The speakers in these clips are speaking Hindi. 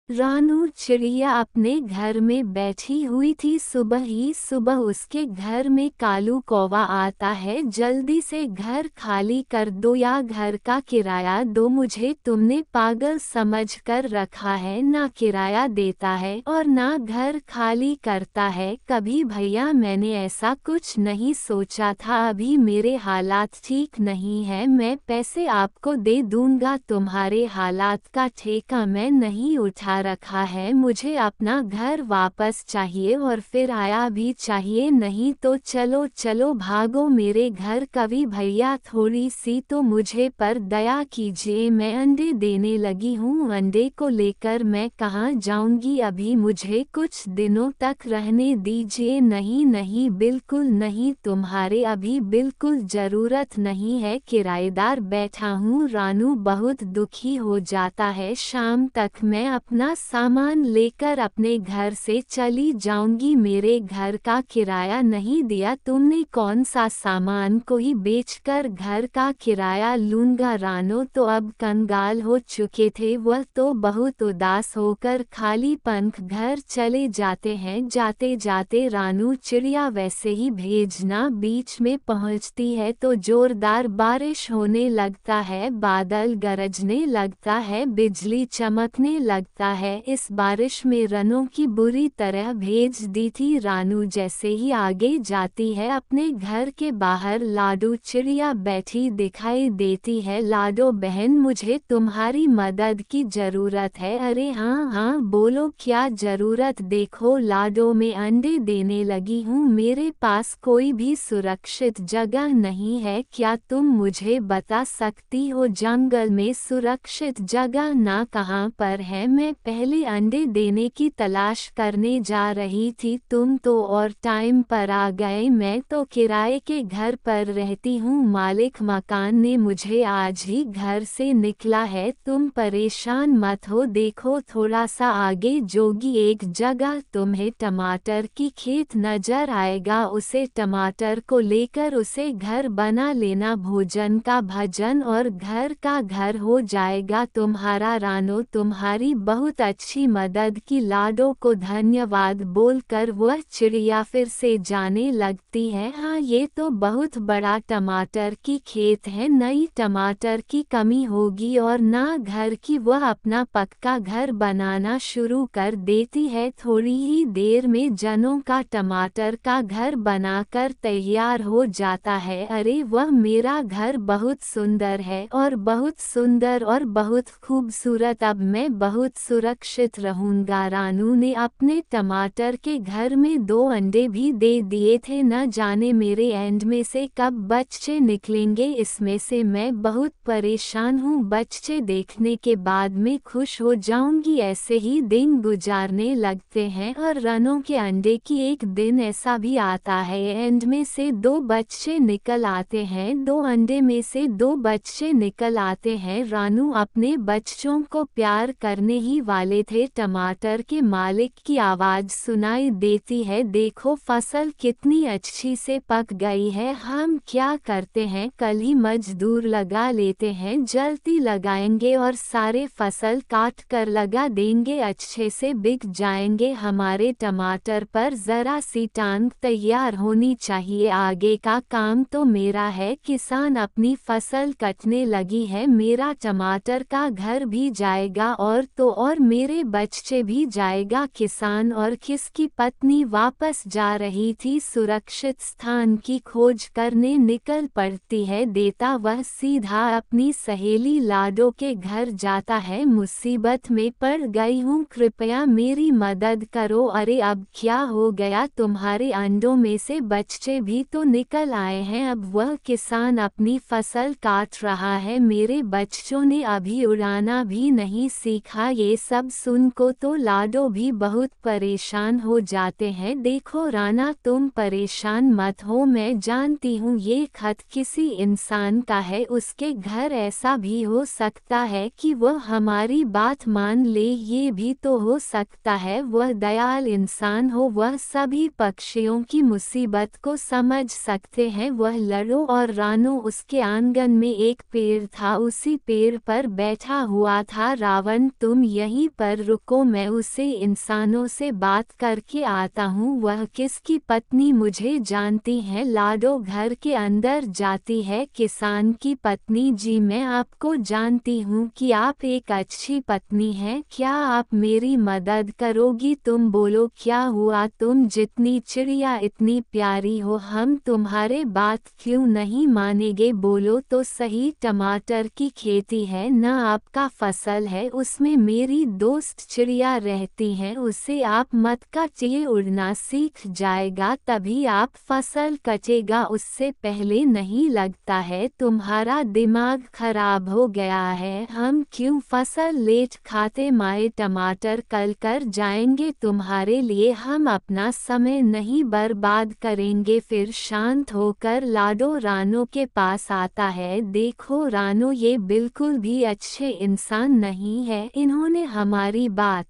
रानू चिड़िया अपने घर में बैठी हुई थी। सुबह ही सुबह उसके घर में कालू कौवा आता है। जल्दी से घर खाली कर दो या घर का किराया दो। मुझे तुमने पागल समझकर रखा है, ना किराया देता है और ना घर खाली करता है। कभी भैया मैंने ऐसा कुछ नहीं सोचा था। अभी मेरे हालात ठीक नहीं है, मैं पैसे आपको दे दूंगा। तुम्हारे हालात का ठेका मैं नहीं उठा रखा है। मुझे अपना घर वापस चाहिए और फिर आया भी चाहिए, नहीं तो चलो चलो भागो मेरे घर। कवि भैया थोड़ी सी तो मुझे पर दया कीजिए, मैं अंडे देने लगी हूँ। अंडे को लेकर मैं कहाँ जाऊंगी, अभी मुझे कुछ दिनों तक रहने दीजिए। नहीं नहीं बिल्कुल नहीं, तुम्हारे अभी बिल्कुल जरूरत नहीं है, किराएदार बैठा हूँ। रानू बहुत दुखी हो जाता है। शाम तक मैं अपना सामान लेकर अपने घर से चली जाऊंगी। मेरे घर का किराया नहीं दिया तुमने, कौन सा सामान को ही बेचकर घर का किराया लूंगा। रानू तो अब कंगाल हो चुके थे, वह तो बहुत उदास होकर खाली पंख घर चले जाते हैं। जाते जाते रानू चिड़िया वैसे ही भेजना बीच में पहुंचती है तो जोरदार बारिश होने लगता है। बादल गरजने लगता है, बिजली चमकने लगता है। इस बारिश में रनों की बुरी तरह भेज दी थी। रानू जैसे ही आगे जाती है अपने घर के बाहर लाडो चिड़िया बैठी दिखाई देती है। लाडो बहन मुझे तुम्हारी मदद की जरूरत है। अरे हाँ हाँ बोलो क्या जरूरत। देखो लाडो में अंडे देने लगी हूँ, मेरे पास कोई भी सुरक्षित जगह नहीं है, क्या तुम मुझे बता सकती हो जंगल में सुरक्षित जगह ना कहाँ पर है। मैं पहले अंडे देने की तलाश करने जा रही थी, तुम तो और टाइम पर आ गए। मैं तो किराए के घर पर रहती हूँ, मालिक मकान ने मुझे आज ही घर से निकला है। तुम परेशान मत हो, देखो थोड़ा सा आगे जोगी एक जगह तुम्हें टमाटर की खेत नजर आएगा, उसे टमाटर को लेकर उसे घर बना लेना। भोजन का भजन और घर का घर हो जाएगा तुम्हारा। रानो तुम्हारी बहुत अच्छी मदद की। लाडो को धन्यवाद बोलकर वह चिड़िया फिर से जाने लगती है। हाँ ये तो बहुत बड़ा टमाटर की खेत है, नई टमाटर की कमी होगी और ना घर की। वह अपना पक्का घर बनाना शुरू कर देती है। थोड़ी ही देर में जनों का टमाटर का घर बनाकर तैयार हो जाता है। अरे वह मेरा घर बहुत सुंदर है और बहुत सुंदर और बहुत खूबसूरत, अब मैं बहुत सुरक्षित रहूंगा। रानू ने अपने टमाटर के घर में 2 अंडे भी दे दिए थे, न जाने मेरे एंड में से कब बच्चे निकलेंगे, इसमें से मैं बहुत परेशान हूँ। बच्चे देखने के बाद मैं खुश हो जाऊंगी। ऐसे ही दिन गुजारने लगते हैं और रनों के अंडे की एक दिन ऐसा भी आता है एंड में से 2 बच्चे निकल आते हैं, 2 अंडे में से 2 बच्चे निकल आते हैं। रानू अपने बच्चों को प्यार करने ही वाले थे, टमाटर के मालिक की आवाज सुनाई देती है। देखो फसल कितनी अच्छी से पक गई है, हम क्या करते हैं कल ही मजदूर लगा लेते हैं, जल्दी लगाएंगे और सारे फसल काट कर लगा देंगे, अच्छे से बिक जाएंगे हमारे टमाटर। पर जरा सी टांग तैयार होनी चाहिए, आगे का काम तो मेरा है। किसान अपनी फसल कटने लगी है, मेरा टमाटर का घर भी जाएगा और तो और मेरे बच्चे भी जाएगा। किसान और किसकी पत्नी वापस जा रही थी, सुरक्षित स्थान की खोज करने निकल पड़ती है। देता वह सीधा अपनी सहेली लाडो के घर जाता है। मुसीबत में पड़ गई हूँ, कृपया मेरी मदद करो। अरे अब क्या हो गया, तुम्हारे अंडों में से बच्चे भी तो निकल आए हैं। अब वह किसान अपनी फसल काट रहा है, मेरे बच्चों ने अभी उड़ाना भी नहीं सीखा। ये सब सुन को तो लाडो भी बहुत परेशान हो जाते हैं। देखो राना तुम परेशान मत हो, मैं जानती हूँ ये खत किसी इंसान का है, उसके घर ऐसा भी हो सकता है कि वह हमारी बात मान ले, ये भी तो हो सकता है वह दयाल इंसान हो, वह सभी पक्षियों की मुसीबत को समझ सकते हैं। वह लड़ो और रानो उसके आंगन में एक पेड़ था, उसी पेड़ पर बैठा हुआ था। रावण तुम यहीं यहीं पर रुको, मैं उसे इंसानों से बात करके आता हूँ। वह किसकी पत्नी मुझे जानती है? लाडो घर के अंदर जाती है। किसान की पत्नी, जी मैं आपको जानती हूँ कि आप एक अच्छी पत्नी हैं। क्या आप मेरी मदद करोगी? तुम बोलो क्या हुआ? तुम जितनी चिड़िया इतनी प्यारी हो, हम तुम्हारे बात क्यों नहीं मानेंगे? बोलो तो सही। टमाटर की खेती है न, आपका फसल है, उसमें मेरी दोस्त चिड़िया रहती हैं, उसे आप मत काटिए, उड़ना सीख जाएगा तभी आप फसल कटेगा, उससे पहले नहीं लगता है। तुम्हारा दिमाग खराब हो गया है। हम क्यों फसल लेट खाते? माए टमाटर कल कर जाएंगे तुम्हारे लिए, हम अपना समय नहीं बर्बाद करेंगे। फिर शांत होकर लाडो रानो के पास आता है। देखो रानो, ये बिल्कुल भी अच्छे इंसान नहीं है, इन्होंने हमारी बात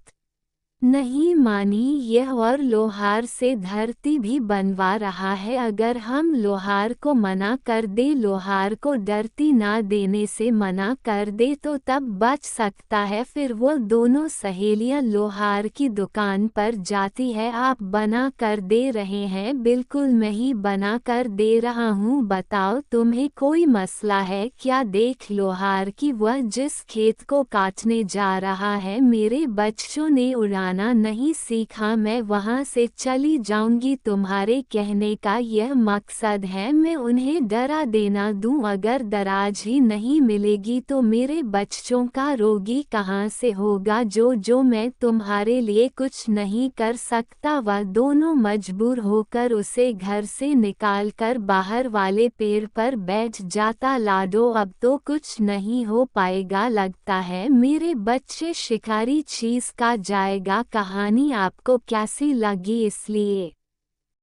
नहीं मानी। यह और लोहार से धरती भी बनवा रहा है। अगर हम लोहार को मना कर दे, लोहार को धरती ना देने से मना कर दे तो तब बच सकता है। फिर वो दोनों सहेलियां लोहार की दुकान पर जाती है। आप बना कर दे रहे हैं? बिल्कुल मैं ही बना कर दे रहा हूँ। बताओ तुम्हें कोई मसला है क्या? देख लोहार की, वह जिस खेत को काटने जा रहा है, मेरे बच्चों ने उड़ाना नहीं सीखा, मैं वहां से चली जाऊंगी। तुम्हारे कहने का यह मकसद है मैं उन्हें डरा देना दूं? अगर दराज ही नहीं मिलेगी तो मेरे बच्चों का रोगी कहाँ से होगा? जो मैं तुम्हारे लिए कुछ नहीं कर सकता। वह दोनों मजबूर होकर उसे घर से निकालकर बाहर वाले पेड़ पर बैठ जाता। लाडो, अब तो कुछ नहीं हो पाएगा लगता है, मेरे बच्चे शिकारी चीज का जाएगा। कहानी आपको कैसी लगी? इसलिए